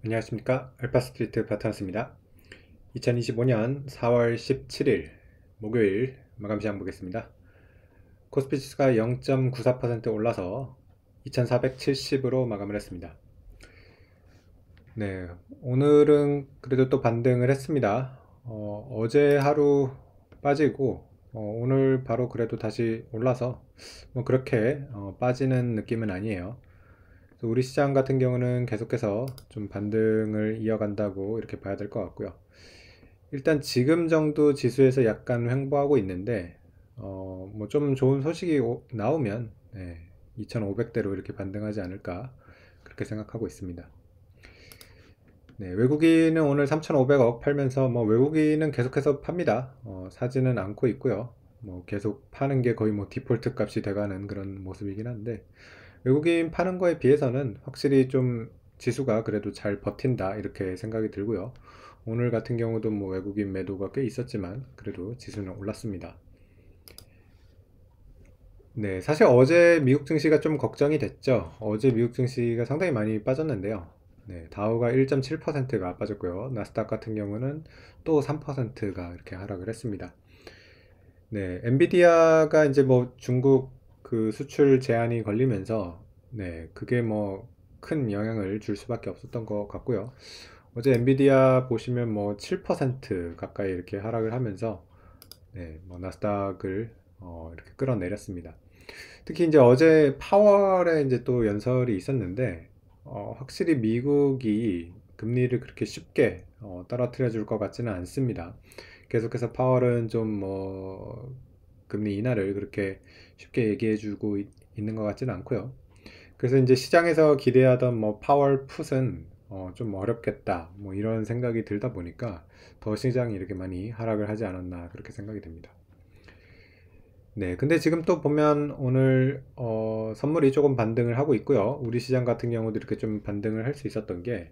안녕하십니까, 알파스트리트 파트너스입니다. 2025년 4월 17일 목요일 마감시장 보겠습니다. 코스피 지수가 0.94% 올라서 2470으로 마감을 했습니다. 네, 오늘은 그래도 또 반등을 했습니다. 어제 하루 빠지고 오늘 바로 그래도 다시 올라서 뭐 그렇게 빠지는 느낌은 아니에요. 우리 시장 같은 경우는 계속해서 좀 반등을 이어간다고 이렇게 봐야 될 것 같고요. 일단 지금 정도 지수에서 약간 횡보하고 있는데 뭐 좀 좋은 소식이 나오면 2500대로 이렇게 반등하지 않을까 그렇게 생각하고 있습니다. 네, 외국인은 오늘 3500억 팔면서 뭐 외국인은 계속해서 팝니다. 사지는 않고 있고요. 뭐 계속 파는 게 거의 뭐 디폴트 값이 돼가는 그런 모습이긴 한데, 외국인 파는 거에 비해서는 확실히 좀 지수가 그래도 잘 버틴다 이렇게 생각이 들고요. 오늘 같은 경우도 뭐 외국인 매도가 꽤 있었지만 그래도 지수는 올랐습니다. 네, 사실 어제 미국 증시가 좀 걱정이 됐죠. 어제 미국 증시가 상당히 많이 빠졌는데요. 네, 다우가 1.7%가 빠졌고요. 나스닥 같은 경우는 또 3%가 이렇게 하락을 했습니다. 네, 엔비디아가 이제 뭐 중국 그 수출 제한이 걸리면서 그게 뭐 큰 영향을 줄 수밖에 없었던 것 같고요. 어제 엔비디아 보시면 뭐 7% 가까이 이렇게 하락을 하면서 뭐 나스닥을 이렇게 끌어내렸습니다. 특히 이제 어제 파월에 이제 또 연설이 있었는데 확실히 미국이 금리를 그렇게 쉽게 떨어뜨려 줄 것 같지는 않습니다. 계속해서 파월은 좀 뭐 금리 인하를 그렇게 쉽게 얘기해 주고 있는 것 같지는 않고요. 그래서 이제 시장에서 기대하던 뭐 파월 풋은 좀 어렵겠다 뭐 이런 생각이 들다 보니까 더 시장이 이렇게 많이 하락을 하지 않았나 그렇게 생각이 됩니다. 네, 근데 지금 또 보면 오늘 선물이 조금 반등을 하고 있고요. 우리 시장 같은 경우도 이렇게 좀 반등을 할 수 있었던 게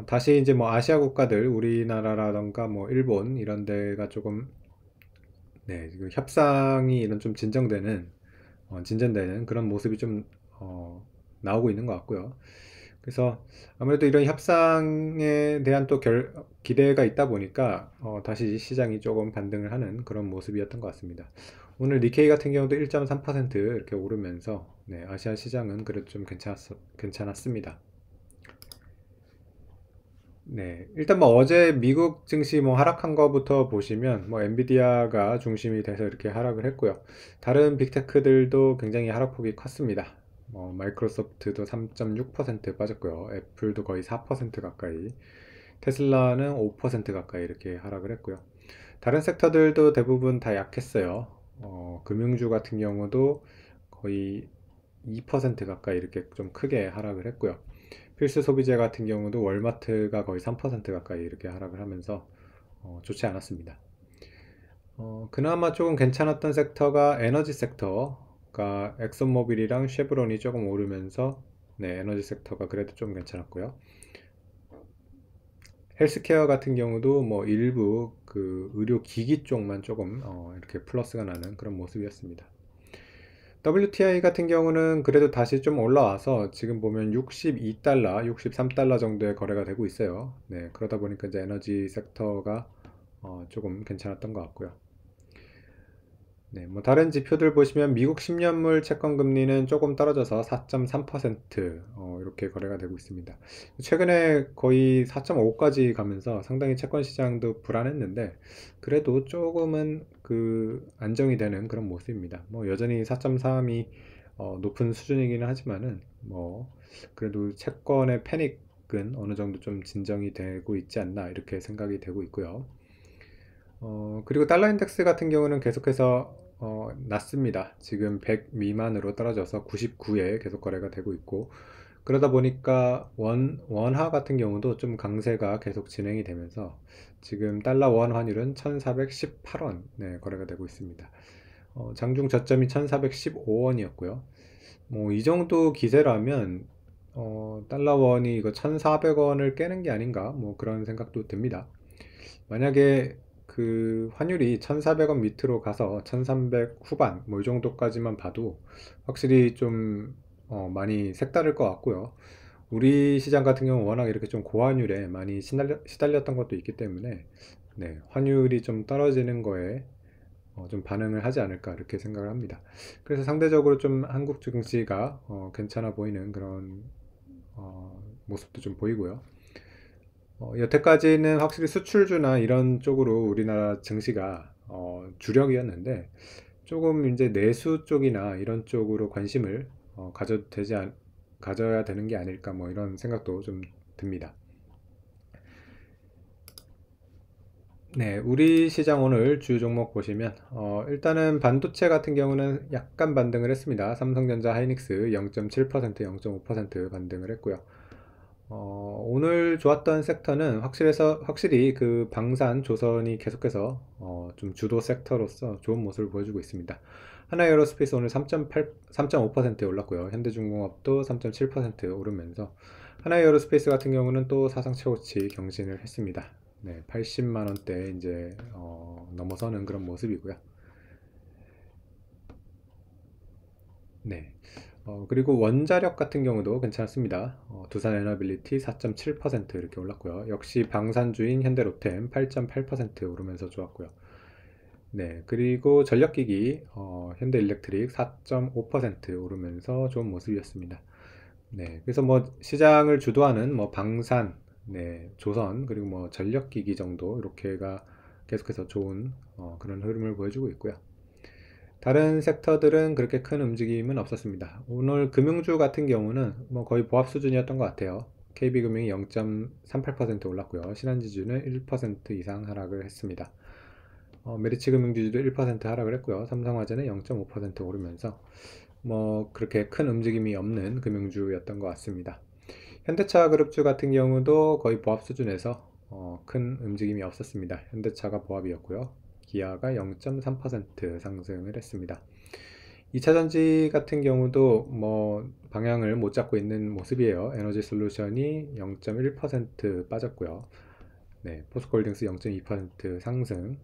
다시 이제 뭐 아시아 국가들, 우리나라라던가 뭐 일본 이런 데가 조금 그 협상이 이런 좀 진전되는 그런 모습이 좀 나오고 있는 것 같고요. 그래서 아무래도 이런 협상에 대한 또 기대가 있다 보니까 다시 시장이 조금 반등을 하는 그런 모습이었던 것 같습니다. 오늘 니케이 같은 경우도 1.3% 이렇게 오르면서 아시아 시장은 그래도 좀 괜찮았습니다. 네, 일단 뭐 어제 미국 증시 뭐 하락한 거부터 보시면 뭐 엔비디아가 중심이 돼서 이렇게 하락을 했고요. 다른 빅테크들도 굉장히 하락폭이 컸습니다. 마이크로소프트도 3.6% 빠졌고요. 애플도 거의 4% 가까이, 테슬라는 5% 가까이 이렇게 하락을 했고요. 다른 섹터들도 대부분 다 약했어요. 금융주 같은 경우도 거의 2% 가까이 이렇게 좀 크게 하락을 했고요. 필수 소비재 같은 경우도 월마트가 거의 3% 가까이 이렇게 하락을 하면서 좋지 않았습니다. 그나마 조금 괜찮았던 섹터가 에너지 섹터가 엑슨모빌이랑 쉐브론이 조금 오르면서 에너지 섹터가 그래도 좀 괜찮았고요. 헬스케어 같은 경우도 뭐 일부 그 의료기기 쪽만 조금 이렇게 플러스가 나는 그런 모습이었습니다. WTI 같은 경우는 그래도 다시 좀 올라와서 지금 보면 62달러, 63달러 정도의 거래가 되고 있어요. 네, 그러다 보니까 이제 에너지 섹터가 조금 괜찮았던 것 같고요. 네, 뭐 다른 지표들 보시면 미국 10년물 채권 금리는 조금 떨어져서 4.3% 이렇게 거래가 되고 있습니다. 최근에 거의 4.5까지 가면서 상당히 채권 시장도 불안했는데 그래도 조금은 그 안정이 되는 그런 모습입니다. 뭐 여전히 4.3이 높은 수준이기는 하지만은 뭐 그래도 채권의 패닉은 어느 정도 좀 진정이 되고 있지 않나 이렇게 생각이 되고 있고요. 그리고 달러 인덱스 같은 경우는 계속해서 낮습니다. 지금 100 미만으로 떨어져서 99에 계속 거래가 되고 있고, 그러다 보니까 원화 같은 경우도 좀 강세가 계속 진행이 되면서 지금 달러 원 환율은 1418원 거래가 되고 있습니다. 장중 저점이 1415원이었고요. 뭐 이 정도 기세라면 달러 원이 이거 1400원을 깨는 게 아닌가 뭐 그런 생각도 듭니다. 만약에 그 환율이 1400원 밑으로 가서 1300 후반 뭐 이 정도까지만 봐도 확실히 좀 많이 색다를 것 같고요. 우리 시장 같은 경우 워낙 이렇게 좀 고환율에 많이 시달렸던 것도 있기 때문에 네, 환율이 좀 떨어지는 거에 좀 반응을 하지 않을까 이렇게 생각을 합니다. 그래서 상대적으로 좀 한국 증시가 괜찮아 보이는 그런 모습도 좀 보이고요. 여태까지는 확실히 수출주나 이런 쪽으로 우리나라 증시가 주력이었는데 조금 이제 내수 쪽이나 이런 쪽으로 관심을 가져야 되는 게 아닐까 뭐 이런 생각도 좀 듭니다. 네, 우리 시장 오늘 주 종목 보시면 일단은 반도체 같은 경우는 약간 반등을 했습니다. 삼성전자, 하이닉스 0.7%, 0.5% 반등을 했고요. 오늘 좋았던 sek터는 확실히 그 방산 조선이 계속해서 좀 주도 섹터로서 좋은 모습을 보여주고 있습니다. 하나에어로스페이스 오늘 3.5%에 올랐고요. 현대중공업도 3.7% 오르면서 하나에어로스페이스 같은 경우는 또 사상 최고치 경신을 했습니다. 네, 80만 원대 이제 넘어서는 그런 모습이고요. 네. 그리고 원자력 같은 경우도 괜찮습니다. 두산 에너빌리티 4.7% 이렇게 올랐고요. 역시 방산주인 현대로템 8.8% 오르면서 좋았고요. 네, 그리고 전력기기 현대일렉트릭 4.5% 오르면서 좋은 모습이었습니다. 네, 그래서 뭐 시장을 주도하는 뭐 방산, 네, 조선 그리고 뭐 전력기기 정도 이렇게가 계속해서 좋은 그런 흐름을 보여주고 있고요. 다른 섹터들은 그렇게 큰 움직임은 없었습니다. 오늘 금융주 같은 경우는 뭐 거의 보합 수준이었던 것 같아요. KB금융이 0.38% 올랐고요. 신한지주는 1% 이상 하락을 했습니다. 메리츠금융지주도 1% 하락을 했고요. 삼성화재는 0.5% 오르면서 뭐 그렇게 큰 움직임이 없는 금융주였던 것 같습니다. 현대차 그룹주 같은 경우도 거의 보합 수준에서 큰 움직임이 없었습니다. 현대차가 보합이었고요. 기아가 0.3% 상승을 했습니다. 2차전지 같은 경우도 뭐 방향을 못 잡고 있는 모습이에요. 에너지 솔루션이 0.1% 빠졌고요. 네, 포스코홀딩스 0.2% 상승.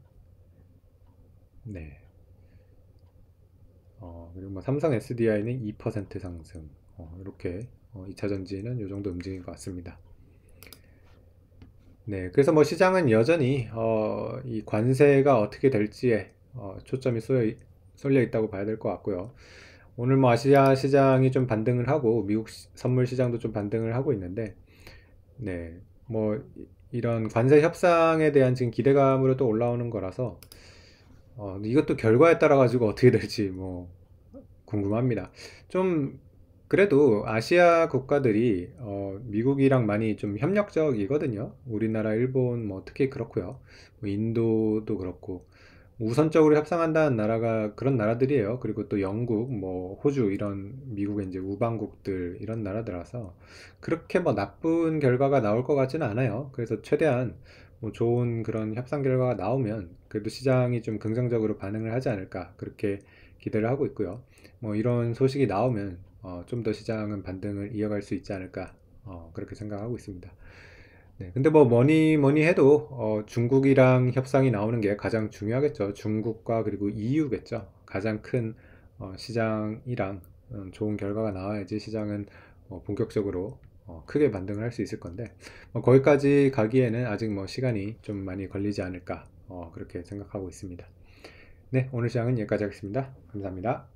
네. 그리고 뭐 삼성 SDI는 2% 상승. 이렇게 2차전지는 이 정도 움직인 것 같습니다. 네, 그래서 뭐 시장은 여전히 이 관세가 어떻게 될지에 초점이 쏠려 있다고 봐야 될 것 같고요. 오늘 뭐 아시아 시장이 좀 반등을 하고 미국 선물 시장도 좀 반등을 하고 있는데, 네, 뭐 이런 관세 협상에 대한 지금 기대감으로 또 올라오는 거라서 이것도 결과에 따라 가지고 어떻게 될지 뭐 궁금합니다. 좀 그래도 아시아 국가들이 미국이랑 많이 좀 협력적이거든요. 우리나라, 일본 뭐 특히 그렇고요. 뭐 인도도 그렇고 우선적으로 협상한다는 나라가 그런 나라들이에요. 그리고 또 영국, 뭐 호주 이런 미국의 이제 우방국들 이런 나라들라서 그렇게 뭐 나쁜 결과가 나올 것 같지는 않아요. 그래서 최대한 뭐 좋은 그런 협상 결과가 나오면 그래도 시장이 좀 긍정적으로 반응을 하지 않을까 그렇게 기대를 하고 있고요. 뭐 이런 소식이 나오면 좀 더 시장은 반등을 이어갈 수 있지 않을까 그렇게 생각하고 있습니다. 네, 근데 뭐 뭐니 해도 중국이랑 협상이 나오는 게 가장 중요하겠죠. 중국과 그리고 EU겠죠. 가장 큰 시장이랑 좋은 결과가 나와야지 시장은 본격적으로 크게 반등을 할 수 있을 건데 거기까지 가기에는 아직 뭐 시간이 좀 많이 걸리지 않을까 그렇게 생각하고 있습니다. 네, 오늘 시장은 여기까지 하겠습니다. 감사합니다.